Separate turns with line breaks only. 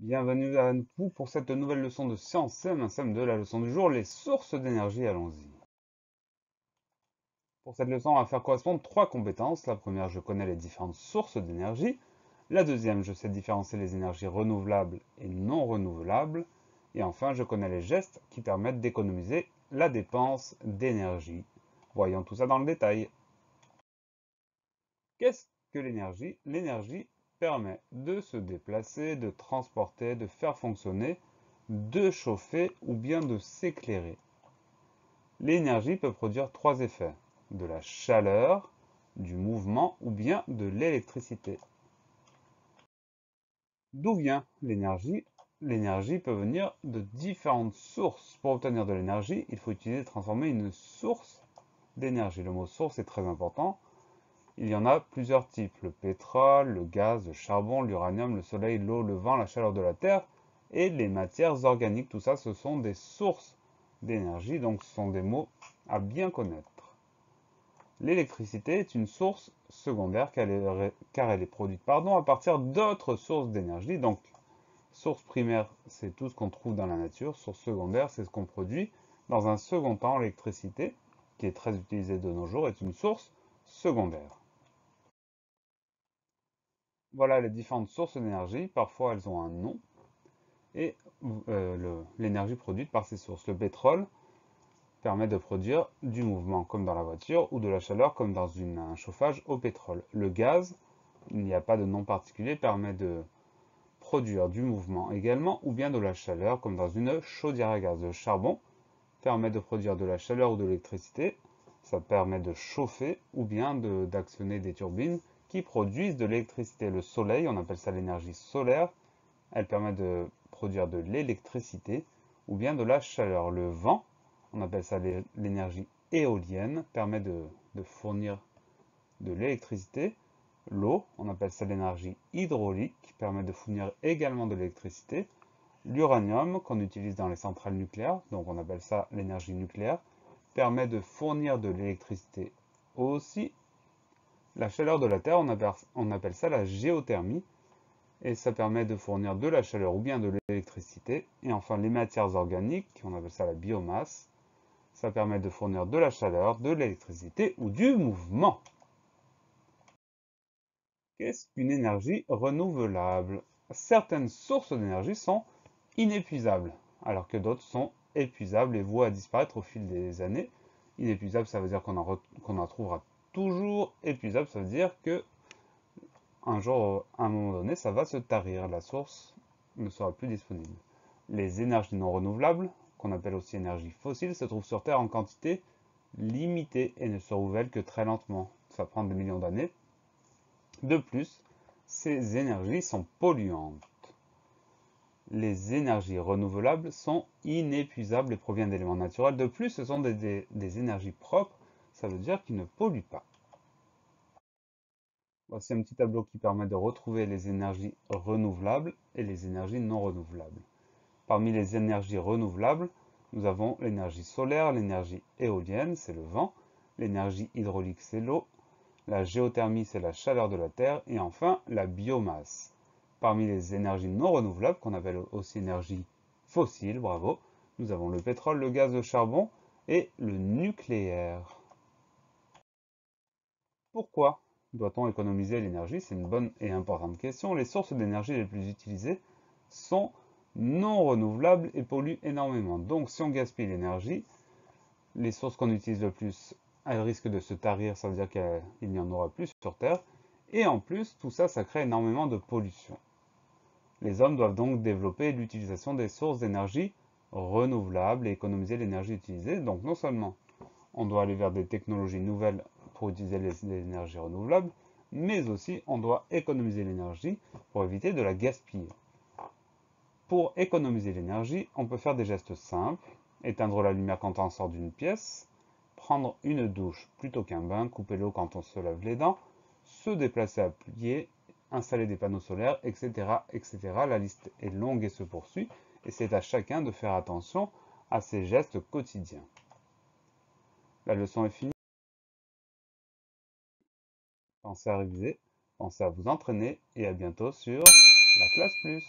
Bienvenue à vous pour cette nouvelle leçon de sciences CM, un CM de la leçon du jour, les sources d'énergie, allons-y. Pour cette leçon, on va faire correspondre trois compétences. La première, je connais les différentes sources d'énergie. La deuxième, je sais différencier les énergies renouvelables et non renouvelables. Et enfin, je connais les gestes qui permettent d'économiser la dépense d'énergie. Voyons tout ça dans le détail. Qu'est-ce que l'énergie? L'énergie permet de se déplacer, de transporter, de faire fonctionner, de chauffer ou bien de s'éclairer. L'énergie peut produire trois effets: de la chaleur, du mouvement ou bien de l'électricité. D'où vient l'énergie? L'énergie peut venir de différentes sources. Pour obtenir de l'énergie, il faut utiliser et transformer une source d'énergie. Le mot source est très important. Il y en a plusieurs types: le pétrole, le gaz, le charbon, l'uranium, le soleil, l'eau, le vent, la chaleur de la terre et les matières organiques. Tout ça, ce sont des sources d'énergie, donc ce sont des mots à bien connaître. L'électricité est une source secondaire car elle est produite à partir d'autres sources d'énergie. Donc, source primaire, c'est tout ce qu'on trouve dans la nature. Source secondaire, c'est ce qu'on produit. Dans un second temps, l'électricité, qui est très utilisée de nos jours, est une source secondaire. Voilà les différentes sources d'énergie. Parfois, elles ont un nom. Et l'énergie produite par ces sources. Le pétrole permet de produire du mouvement, comme dans la voiture, ou de la chaleur, comme dans un chauffage au pétrole. Le gaz, il n'y a pas de nom particulier, permet de produire du mouvement également, ou bien de la chaleur, comme dans une chaudière à gaz. Le charbon permet de produire de la chaleur ou de l'électricité. Ça permet de chauffer, ou bien d'actionner des turbines qui produisent de l'électricité. Le soleil, on appelle ça l'énergie solaire, elle permet de produire de l'électricité ou bien de la chaleur. Le vent, on appelle ça l'énergie éolienne, permet de fournir de l'électricité. L'eau, on appelle ça l'énergie hydraulique, permet de fournir également de l'électricité. L'uranium, qu'on utilise dans les centrales nucléaires, donc on appelle ça l'énergie nucléaire, permet de fournir de l'électricité aussi. La chaleur de la Terre, on appelle ça la géothermie, et ça permet de fournir de la chaleur ou bien de l'électricité. Et enfin, les matières organiques, on appelle ça la biomasse, ça permet de fournir de la chaleur, de l'électricité ou du mouvement. Qu'est-ce qu'une énergie renouvelable? Certaines sources d'énergie sont inépuisables, alors que d'autres sont épuisables et vouées à disparaître au fil des années. Inépuisable, ça veut dire qu'on en trouvera toujours. Épuisable, ça veut dire que un jour, à un moment donné, ça va se tarir, la source ne sera plus disponible. Les énergies non renouvelables, qu'on appelle aussi énergies fossiles, se trouvent sur Terre en quantité limitée et ne se renouvellent que très lentement. Ça prend des millions d'années. De plus, ces énergies sont polluantes. Les énergies renouvelables sont inépuisables et proviennent d'éléments naturels. De plus, ce sont des énergies propres, ça veut dire qu'ils ne polluent pas. Voici un petit tableau qui permet de retrouver les énergies renouvelables et les énergies non renouvelables. Parmi les énergies renouvelables, nous avons l'énergie solaire, l'énergie éolienne, c'est le vent, l'énergie hydraulique, c'est l'eau, la géothermie, c'est la chaleur de la terre, et enfin la biomasse. Parmi les énergies non renouvelables, qu'on appelle aussi énergie fossile, bravo, nous avons le pétrole, le gaz, le charbon et le nucléaire. Pourquoi doit-on économiser l'énergie? C'est une bonne et importante question. Les sources d'énergie les plus utilisées sont non renouvelables et polluent énormément. Donc si on gaspille l'énergie, les sources qu'on utilise le plus, elles risquent de se tarir, ça veut dire qu'il n'y en aura plus sur Terre. Et en plus, tout ça, ça crée énormément de pollution. Les hommes doivent donc développer l'utilisation des sources d'énergie renouvelables et économiser l'énergie utilisée. Donc non seulement on doit aller vers des technologies nouvelles pour utiliser les énergies renouvelables, mais aussi on doit économiser l'énergie pour éviter de la gaspiller. Pour économiser l'énergie, on peut faire des gestes simples: éteindre la lumière quand on sort d'une pièce, prendre une douche plutôt qu'un bain, couper l'eau quand on se lave les dents, se déplacer à pied, installer des panneaux solaires, etc., etc. La liste est longue et se poursuit, et c'est à chacun de faire attention à ces gestes quotidiens. La leçon est finie. Pensez à réviser, pensez à vous entraîner et à bientôt sur la classe plus.